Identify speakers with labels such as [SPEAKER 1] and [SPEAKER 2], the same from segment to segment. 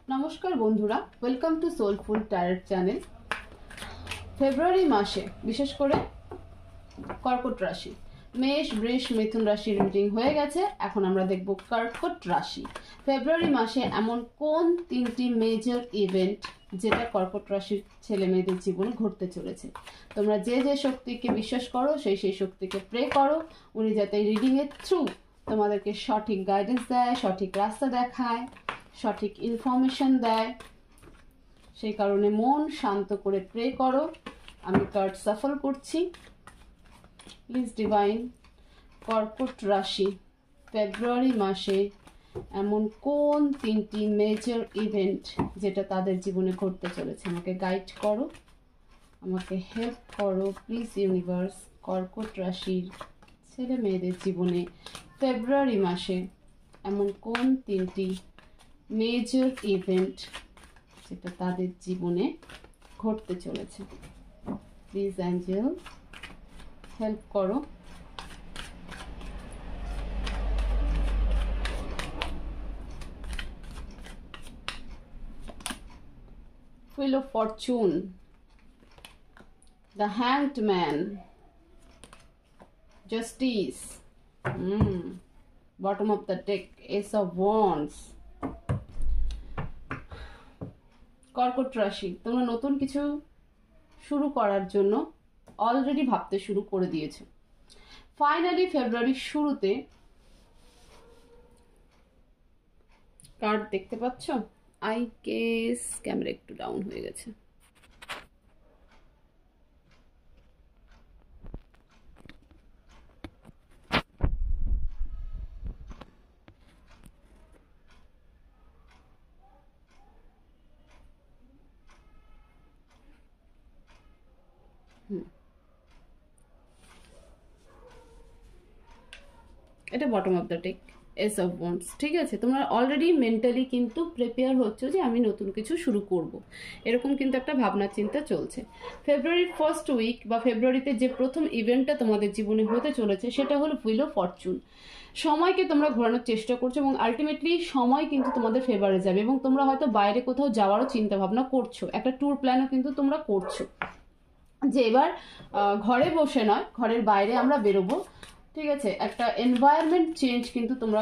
[SPEAKER 1] নমস্কার বন্ধুরা, welcome to soulful tarot channel. February মাসে বিশেষ করে কর্কট রাশি, মেষ, বৃষ, মিথুন রাশির রিডিং হয়ে গেছে। এখন আমরা দেখব কর্কট রাশি। ফেব্রুয়ারি মাসে এমন কোন তিনটি মেজর ইভেন্ট যেটা কর্কট রাশির ছেলে মেয়েদের জীবনে ঘটতে চলেছে। তোমরা যে যে শক্তিকে বিশ্বাস করো সেই সেই শক্তিকে প্রে করো, উনি যাতে রিডিং এর থ্রু তোমাদেরকে সঠিক গাইডেন্স দেয়, সঠিক রাস্তা দেখায়, সঠিক ইনফরমেশন দেয়। সেই কারণে মন শান্ত করে প্রে করো। আমি কার্ড সাফল করছি। প্লিজ ডিভাইন, কর্কট রাশি ফেব্রুয়ারি মাসে এমন কোন তিনটি মেজর ইভেন্ট যেটা তাদের জীবনে ঘটতে চলেছে, আমাকে গাইড করো, আমাকে হেল্প করো প্লিজ ইউনিভার্স। কর্কট রাশির ছেলে মেয়েদের জীবনে ফেব্রুয়ারি মাসে এমন কোন তিনটি মেজর ইভেন্ট যেটা তাদের জীবনে ঘটতে চলেছে। প্লিজ অ্যাঞ্জেল হেল্প করো। Wheel of Fortune, the Hanged Man, Justice, bottom of the deck, Ace of Wands। কর্কট রাশি, তোমরা নতুন কিছু শুরু করার জন্য অলরেডি ভাবতে শুরু করে দিয়েছো। ফাইনালি ফেব্রুয়ারির শুরুতে কার্ড দেখতে পাচ্ছ। আই গেস ক্যামেরা একটু ডাউন হয়ে গেছে। এটা bottom of the deck, ace of wands. ঠিক আছে, তোমরা অলরেডি মেন্টালি কিন্তু প্রিপেয়ার হচ্ছে যে আমি নতুন কিছু শুরু করব, এরকম কিন্তু একটা ভাবনা চিন্তা চলছে। ফেব্রুয়ারির ফার্স্ট উইক বা ফেব্রুয়ারিতে যে প্রথম ইভেন্টটা তোমাদের জীবনে হতে চলেছে সেটা হলো হুইল অফ ফরচুন। সময়কে তোমরা ঘোরানোর চেষ্টা করছো এবং আলটিমেটলি সময় কিন্তু তোমাদের ফেভারে যাবে এবং তোমরা হয়তো বাইরে কোথাও যাওয়ারও চিন্তা ভাবনা করছো, একটা ট্যুর প্ল্যানও কিন্তু তোমরা করছো যে এবার ঘরে বসে নয়, ঘরের বাইরে আমরা বেরোবো। ঠিক আছে, একটা এনভায়রনমেন্ট চেঞ্জ কিন্তু তোমরা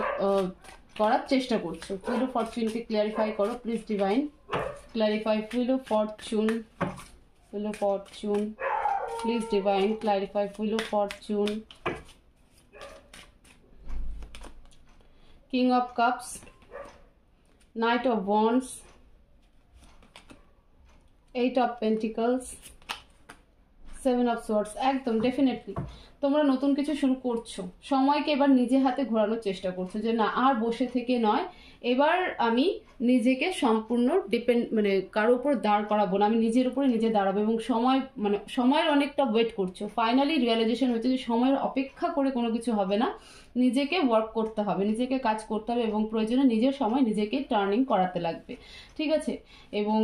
[SPEAKER 1] করার চেষ্টা করছো। হুইল অফ ফরচুনকে ক্লিয়ারিফাই করো please divine. Clarify wheel of Fortune, wheel of Fortune please divine. Clarify wheel of Fortune. King of cups, night of wands, eight of pentacles, seven of swords. একদম definitely তোমরা নতুন কিছু শুরু করছো, সময়কে এবার নিজে হাতে ঘোরানোর চেষ্টা করছো যে না আর বসে থেকে নয়, এবার আমি নিজেকে সম্পূর্ণ মানে কারোর উপর দাঁড় করাবো না, আমি নিজের উপরে নিজে দাঁড়াবো এবং সময়ের অনেকটা ওয়েট করছো। ফাইনালি রিয়েলাইজেশন হচ্ছে যে সময়ের অপেক্ষা করে কোনো কিছু হবে না, নিজেকে ওয়ার্ক করতে হবে, নিজেকে কাজ করতে হবে এবং প্রয়োজনে নিজের সময় নিজেকে টার্নিং করাতে লাগবে। ঠিক আছে, এবং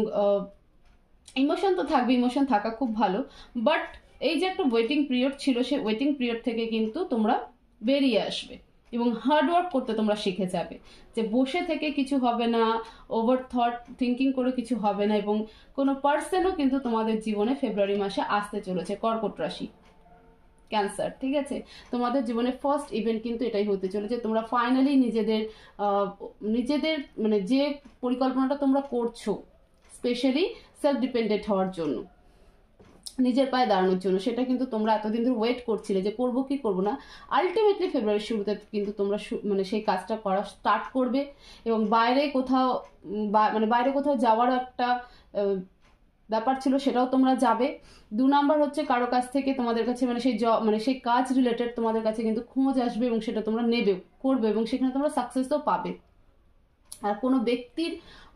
[SPEAKER 1] ইমোশন তো থাকবে, ইমোশন থাকা খুব ভালো, বাট এই যে একটা ওয়েটিং পিরিয়ড ছিল সেই ওয়েটিং পিরিয়ড থেকে কিন্তু তোমরা বেরিয়ে আসবে এবং হার্ড ওয়ার্ক করতে তোমরা শিখে যাবে, যে বসে থেকে কিছু হবে না, ওভার থট থিঙ্কিং করে কিছু হবে না। এবং কোনো পার্সনও কিন্তু তোমাদের জীবনে ফেব্রুয়ারি মাসে আসতে চলেছে। কর্কট রাশি, ক্যান্সার। ঠিক আছে, তোমাদের জীবনে ফার্স্ট ইভেন্ট কিন্তু এটাই হতে চলেছে। তোমরা ফাইনালি নিজেদের মানে যে পরিকল্পনাটা তোমরা করছো স্পেশালি সেলফ ডিপেন্ডেন্ট হওয়ার জন্য, নিজের পায়ে দাঁড়ানোর জন্য, সেটা কিন্তু তোমরা এতদিন ধরে ওয়েট করছিলে যে করবো কি করবো না। আলটিমেটলি ফেব্রুয়ারির শুরুতে কিন্তু তোমরা মানে সেই কাজটা করা স্টার্ট করবে এবং বাইরে কোথাও যাওয়ার একটা ব্যাপার ছিল, সেটাও তোমরা যাবে। 2 নাম্বার হচ্ছে কারো কাছ থেকে তোমাদের কাছে মানে সেই কাজ রিলেটেড তোমাদের কাছে কিন্তু খোঁজ আসবে এবং সেটা তোমরা করবে এবং সেখানে তোমরা সাকসেসও পাবে। আর কোনো ব্যক্তির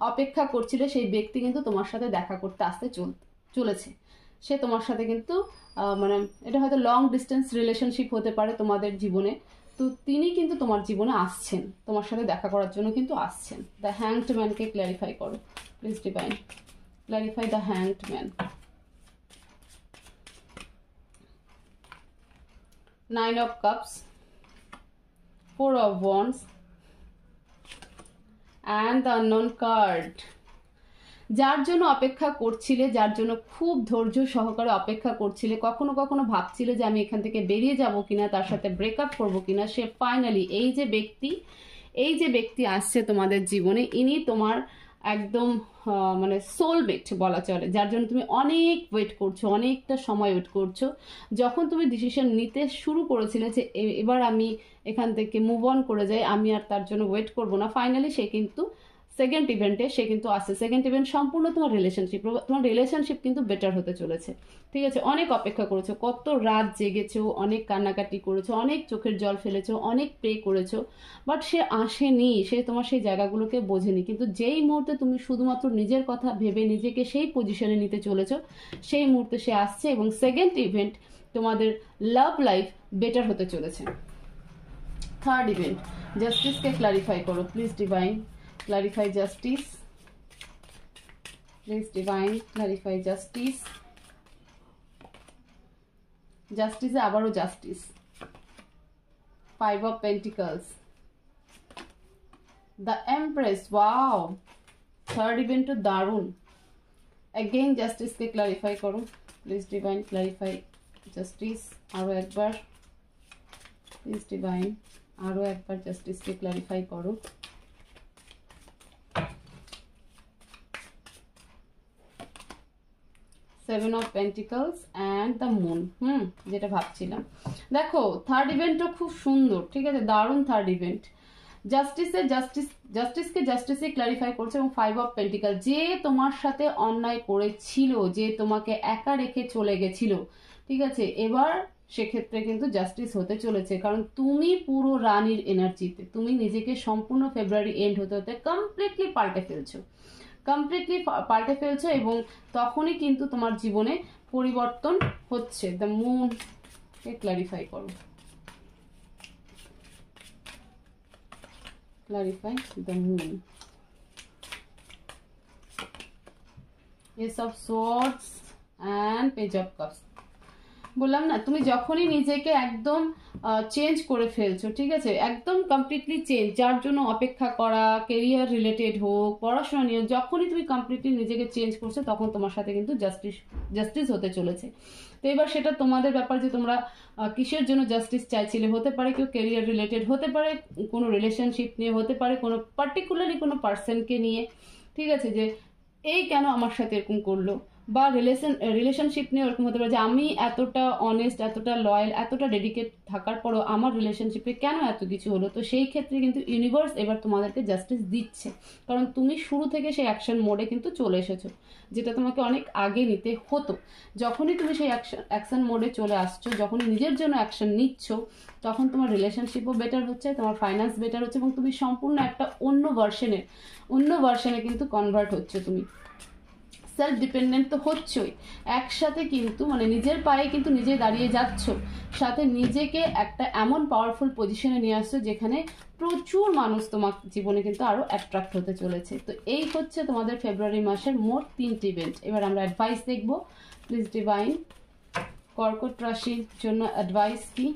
[SPEAKER 1] অপেক্ষা করছিলে, সেই ব্যক্তি কিন্তু তোমার সাথে দেখা করতে আসতে চলেছে। সে তোমার সাথে কিন্তু মানে এটা হয়তো লং ডিস্টেন্স রিলেশনশিপ হতে পারে তোমাদের জীবনে, তো তিনি কিন্তু তোমার জীবনে আসছেন, তোমার সাথে দেখা করার জন্য কিন্তু আসছেন। দ্য হ্যাংড ম্যানকে ক্ল্যারিফাই করো please divine. Clarify the hanged man. 9 of cups, 4 of wands and the unknown card, যার জন্য অপেক্ষা করছিলে, যার জন্য খুব ধৈর্য সহকারে অপেক্ষা করছিলে, কখনো কখনো ভাবছিলে যে আমি এখান থেকে বেরিয়ে যাব কিনা, তার সাথে ব্রেকআপ করবো কিনা, সে ফাইনালি এই যে ব্যক্তি আসছে তোমাদের জীবনে, ইনি তোমার একদম মানে সোলমেট বলা চলে, যার জন্য তুমি অনেক ওয়েট করছো, অনেকটা সময় ওয়েট করছো। যখন তুমি ডিসিশন নিতে শুরু করেছিলে যে এবার আমি এখান থেকে মুভ অন করে যাই, আমি আর তার জন্য ওয়েট করবো না, ফাইনালি সে কিন্তু সেকেন্ড ইভেন্টে সে কিন্তু আসছে। সেকেন্ড ইভেন্ট সম্পূর্ণ তোমার রিলেশনশিপ কিন্তু বেটার হতে চলেছে, ঠিক আছে। অনেক অপেক্ষা করেছো, কত রাত জেগেছো, অনেক কান্নাকাটি করেছো, অনেক চোখের জল ফেলেছো, অনেক প্রে করেছো, বাট সে আসেনি, সে তোমার সেই জায়গাগুলোকে বোঝেনি। কিন্তু যেই মুহূর্তে তুমি শুধুমাত্র নিজের কথা ভেবে নিজেকে সেই পজিশনে নিতে চলেছো, সেই মুহূর্তে সে আসছে এবং সেকেন্ড ইভেন্ট তোমাদের লাভ লাইফ বেটার হতে চলেছে। থার্ড ইভেন্ট, জাস্টিসকে ক্লারিফাই করো please divine, clarify justice, please divine clarify justice, justice e abaro justice, 5 of pentacles, the empress, wow, third event to darun, again justice ke clarify karo please divine, clarify justice aro ekbar please divine, aro ekbar justice ke clarify karo। Seven of pentacles and the moon, যেটা ভাবছিলাম। দেখো third ইভেন্টও খুব সুন্দর, ঠিক আছে, দারুণ third event. জাস্টিসকে clarify করছে এবং 5 অফ পেন্টিকল, যে তোমার সাথে অন্যায় করেছিল, যে তোমাকে একা রেখে চলে গেছিল, ঠিক আছে, এবার সেক্ষেত্রে কিন্তু জাস্টিস হতে চলেছে, কারণ তুমি পুরো রানীর এনার্জিতে, তুমি নিজেকে সম্পূর্ণ ফেব্রুয়ারি এন্ড হতে হতে কমপ্লিটলি পাল্টে ফেলছো এবং তখনই কিন্তু তোমার জীবনে পরিবর্তন হচ্ছে। দ্য মুন কে ক্লারিফাই করো, clarify the moon, S of swords and page of cups. বললাম না, তুমি যখনই নিজেকে একদম চেঞ্জ করে ফেলছো, ঠিক আছে, একদম কমপ্লিটলি চেঞ্জ, যার জন্য অপেক্ষা করা, কেরিয়ার রিলেটেড হোক, পড়াশোনা নিয়ে, যখনই তুমি কমপ্লিটলি নিজেকে চেঞ্জ করছো, তখন তোমার সাথে কিন্তু জাস্টিস হতে চলেছে। তো এবার সেটা তোমাদের ব্যাপার যে তোমরা কিসের জন্য জাস্টিস চাইছিলে, হতে পারে কেউ কেরিয়ার রিলেটেড, হতে পারে কোনো রিলেশনশিপ নিয়ে, হতে পারে কোনো পার্টিকুলারলি কোনো পার্সনকে নিয়ে, ঠিক আছে, যে এই কেন আমার সাথে এরকম করলো, বা রিলেশনশিপ নিয়ে এরকম হতে পারে যে আমি এতটা অনেস্ট, এতটা লয়াল, এতটা ডেডিকেট থাকার পরও আমার রিলেশনশিপে কেন এত কিছু হলো। তো সেই ক্ষেত্রে কিন্তু ইউনিভার্স এবার তোমাদেরকে জাস্টিস দিচ্ছে, কারণ তুমি শুরু থেকে সেই অ্যাকশন মোডে কিন্তু চলে এসেছো, যেটা তোমাকে অনেক আগে নিতে হতো। যখনই তুমি সেই অ্যাকশন মোডে চলে আসছো, যখনই নিজের জন্য অ্যাকশন নিচ্ছ, তখন তোমার রিলেশনশিপও বেটার হচ্ছে, তোমার ফাইন্যান্স বেটার হচ্ছে এবং তুমি সম্পূর্ণ একটা অন্য ভার্সনে কিন্তু কনভার্ট হচ্ছে। তুমি সেলফ ডিপেন্ডেন্ট তো হচ্ছই, একসাথে কিন্তু মানে নিজের পায়ে কিন্তু নিজে দাঁড়িয়ে যাচ্ছ, সাথে নিজেকে একটা এমন পাওয়ারফুল পজিশনে নিয়ে আসছো যেখানে প্রচুর মানুষ তোমার জীবনে কিন্তু আরো অ্যাট্রাক্ট হতে চলেছে। তো এই হচ্ছে তোমাদের ফেব্রুয়ারি মাসের মোট 3টি ইভেন্ট। এবার আমরা অ্যাডভাইস দেখবো, প্লিজ ডিভাইন কর্কট রাশির জন্য অ্যাডভাইস কি।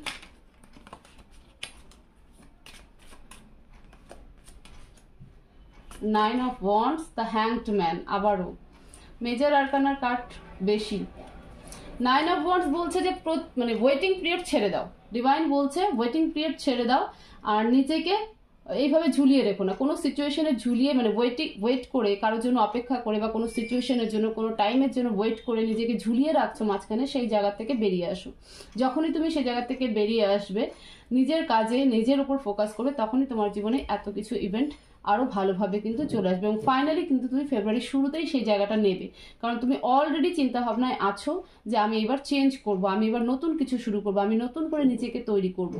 [SPEAKER 1] Nine of wands, the hanged man, আবারও মেজর আরকানার কার্ড বেশি। নাইন অফ ওয়ান্ডস বলছে যে মানে ওয়েটিং পিরিয়ড ছেড়ে দাও, ডিভাইন বলছে ওয়েটিং পিরিয়ড ছেড়ে দাও, আর নিজেকে এইভাবে ঝুলিয়ে রেখো না, কোনো সিচুয়েশনে ঝুলিয়ে মানে ওয়েট করে, কারোর জন্য অপেক্ষা করে, বা কোনো সিচুয়েশনের জন্য, কোনো টাইমের জন্য ওয়েট করে নিজেকে ঝুলিয়ে রাখছো মাঝখানে, সেই জায়গা থেকে বেরিয়ে আসো। যখনই তুমি সেই জায়গা থেকে বেরিয়ে আসবে, নিজের কাজে নিজের উপর ফোকাস করবে, তখনই তোমার জীবনে এত কিছু ইভেন্ট আরো ভালোভাবে কিন্তু চলে আসবে এবং ফাইনালি কিন্তু তুমি ফেব্রুয়ারির শুরুতেই সেই জায়গাটা নেবে, কারণ তুমি অলরেডি চিন্তা ভাবনায় আছো যে আমি এবার চেঞ্জ করব, আমি এবার নতুন কিছু শুরু করব, আমি নতুন করে নিজেকে তৈরি করব,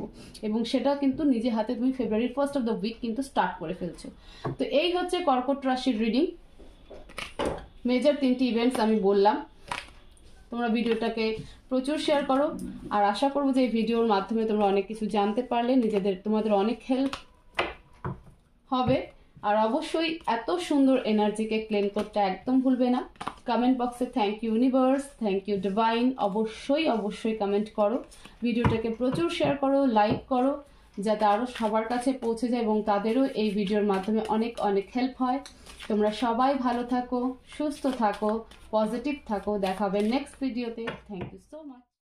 [SPEAKER 1] এবং সেটা কিন্তু নিজে হাতে তুমি ফেব্রুয়ারির ফার্স্ট অফ দ্য উইক কিন্তু স্টার্ট করে ফেলছো। তো এই হচ্ছে কর্কট রাশির রিডিং, মেজর 3টি ইভেন্টস আমি বললাম। তোমরা ভিডিওটাকে প্রচুর শেয়ার করো, আর আশা করবো যে এই ভিডিওর মাধ্যমে তোমরা অনেক কিছু জানতে পারলে, তোমাদের অনেক হেল্প হবে। আর অবশ্যই এত সুন্দর এনার্জিকে ক্লেম করতে একদম ভুলবে না। কমেন্ট বক্সে thank you universe, thank you divine অবশ্যই কমেন্ট করো, ভিডিওটাকে প্রচুর শেয়ার করো, লাইক করো, যাতে আরও সবার কাছে পৌঁছে যায় এবং তাদেরও এই ভিডিওর মাধ্যমে অনেক অনেক হেল্প হয়। তোমরা সবাই ভালো থাকো, সুস্থ থাকো, পজিটিভ থাকো। দেখা হবে নেক্সট ভিডিওতে। Thank you so much.